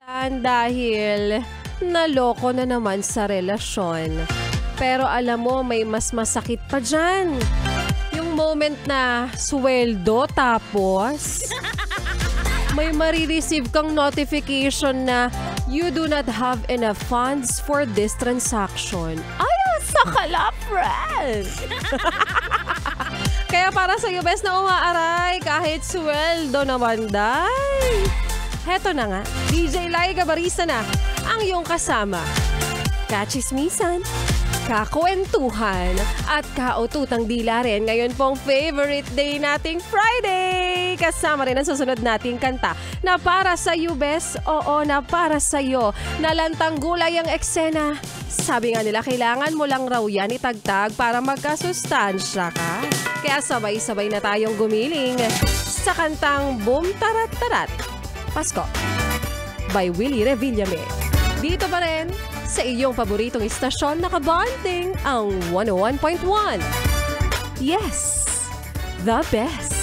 Dahil naloko na naman sa relasyon. Pero alam mo, may mas masakit pa dyan. Yung moment na sweldo tapos may marireceive kang notification na you do not have enough funds for this transaction. Ay, sakala, friend! Kaya para sa'yo, best na umaaray kahit sweldo naman, day. Heto na nga, DJ Laika Barista na ang iyong kasama. Kachismisan, kakwentuhan, at kaututang dila rin ngayon pong favorite day nating Friday. Kasama rin ang susunod nating kanta na para sa iyo, bes. Oo, na para sa iyo. Nalantang gulay ang eksena. Sabi nga nila, kailangan mo lang raw yan itagtag para magkasustansya ka. Kaya sabay-sabay na tayong gumiling sa kantang Boom Tarat Tarat Pasko by Willie Revillame. Dito pa rin sa iyong paboritong istasyon nakabonding ang 101.1. Yes, the best.